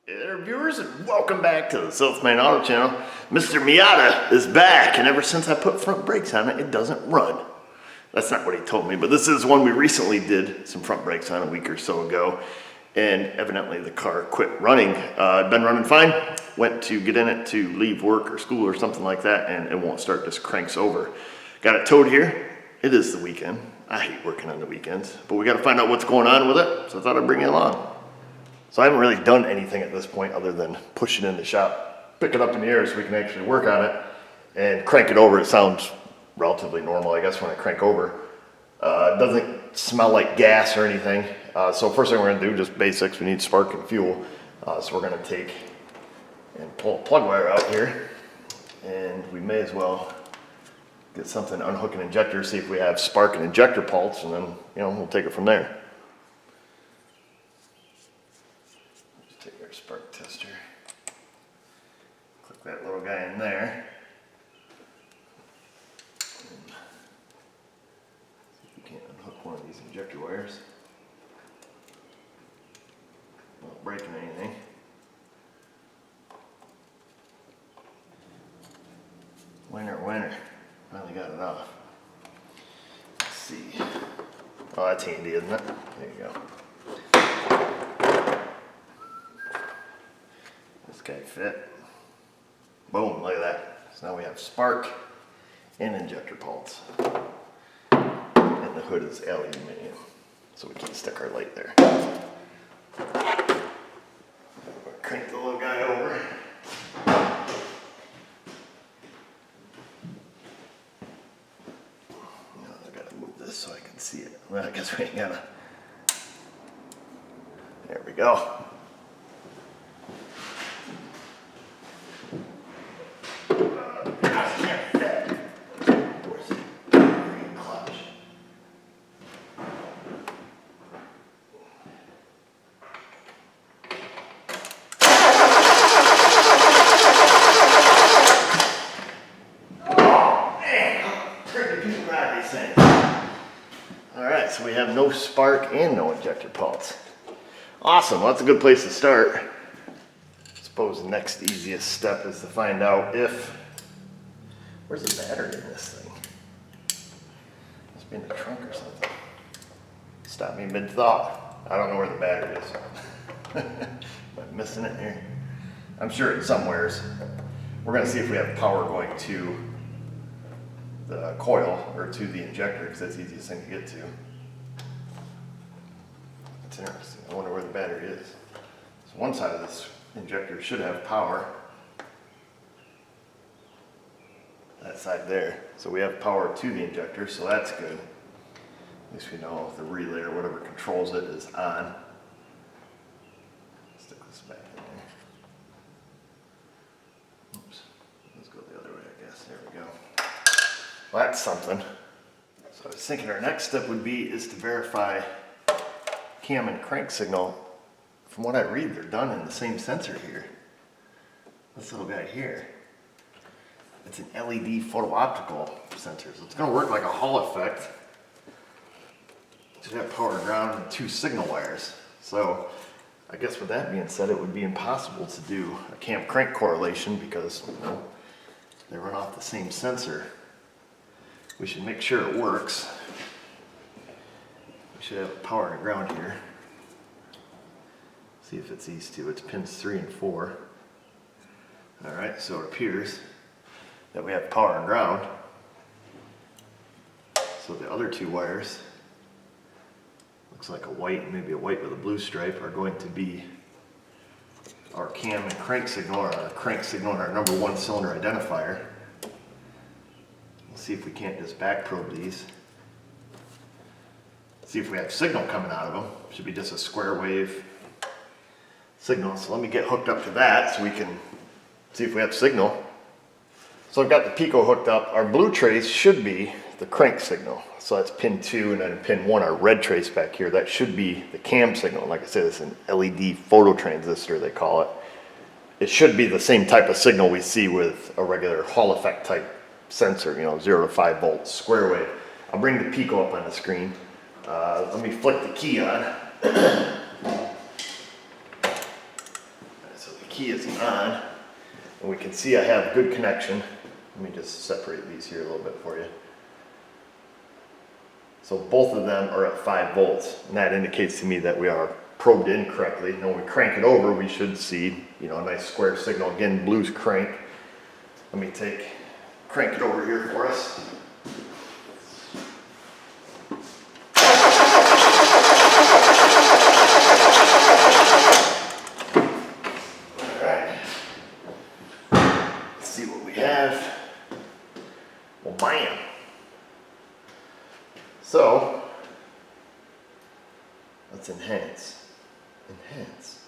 Hey there, viewers, and welcome back to the Self-Made Auto Channel. Mr. Miata is back, and ever since I put front brakes on it, it doesn't run. That's not what he told me, but this is one we recently did some front brakes on a week or so ago, and evidently the car quit running. I'd been running fine, went to get in it to leave work or school or something like that, and it won't start, just cranks over. Got it towed here. It is the weekend. I hate working on the weekends, but we got to find out what's going on with it, so I thought I'd bring you along. So I haven't really done anything at this point other than push it in the shop, pick it up in the air so we can actually work on it, and crank it over. It sounds relatively normal, I guess, when I crank over. It doesn't smell like gas or anything. So first thing we're gonna do, just basics, we need spark and fuel. So we're gonna take and pull a plug wire out here, and we may as well get something, unhook an injector, see if we have spark and injector pulse, and then, we'll take it from there. Take our spark tester, click that little guy in there, and see if we can't unhook one of these injector wires without breaking anything. Winner, finally got it off. Let's see. Oh, that's handy, isn't it? There you go. Okay, fit. Boom, look at that. So now we have spark and injector pulse. And the hood is aluminum, so we can't stick our light there. We'll crank the little guy over. Now I gotta move this so I can see it. Well, I guess we ain't gotta. There we go. Alright, so we have no spark and no injector pulse. Awesome, well, that's a good place to start. I suppose the next easiest step is to find out if... Where's the battery in this thing? Must be in the trunk or something. Stop me mid-thought. I don't know where the battery is. Am I missing it here? I'm sure it's somewheres. We're going to see if we have power going to the coil or to the injector, because that's the easiest thing to get to. That's interesting. I wonder where the battery is. So one side of this injector should have power. That side there. So we have power to the injector, so that's good. At least we know if the relay or whatever controls it is on. Stick this back in there. Oops. Let's go the other way, I guess. There we go. Well, that's something. So I was thinking our next step would be is to verify cam and crank signal. From what I read, they're done in the same sensor here. This little guy here. It's an LED photo-optical sensor, so it's going to work like a Hall effect. It should have power and ground and 2 signal wires. So I guess with that being said, it would be impossible to do a cam-crank correlation because they run off the same sensor. We should make sure it works. We should have power and ground here. See if it's these two. It's pins 3 and 4. Alright, so it appears that we have power and ground. So the other 2 wires, looks like a white and maybe a white with a blue stripe, are going to be our cam and crank signal, or our crank signal and our number 1 cylinder identifier. See if we can't just back probe these. See if we have signal coming out of them. Should be just a square wave signal. So let me get hooked up to that so we can see if we have signal. So I've got the Pico hooked up. Our blue trace should be the crank signal. So that's pin 2, and then pin 1, our red trace back here. That should be the cam signal. Like I said, it's an LED photo transistor, they call it. It should be the same type of signal we see with a regular Hall effect type sensor, 0 to 5 volts, square wave. I'll bring the Pico up on the screen. Let me flick the key on. key is on, and we can see I have good connection. Let me just separate these here a little bit for you. So both of them are at 5 volts, and that indicates to me that we are probed in correctly. And when we crank it over, we should see, you know, a nice square signal. Again, blue's crank. Let me crank it over here for us. All right. Let's see what we have. Well, bam. So, let's enhance. Enhance.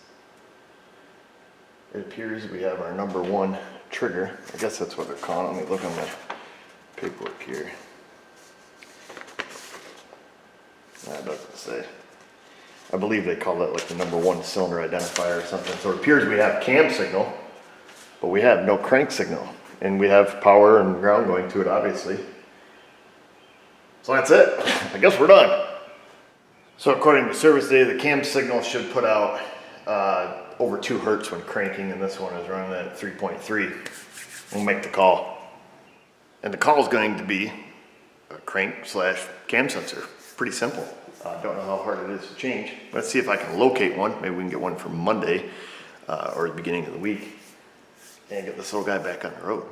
It appears we have our number 1 trigger. I guess that's what they're calling it. Let me look on the paperwork here. That doesn't say. I believe they call that like the number 1 cylinder identifier or something. So it appears we have cam signal, but we have no crank signal. And we have power and ground going to it, obviously. So that's it. I guess we're done. So according to service data, the cam signal should put out over 2 hertz when cranking, and this one is running at 3.3. We'll make the call. And the call is going to be a crank/cam sensor. Pretty simple. Don't know how hard it is to change. Let's see if I can locate one. Maybe we can get one for Monday or the beginning of the week and get this little guy back on the road.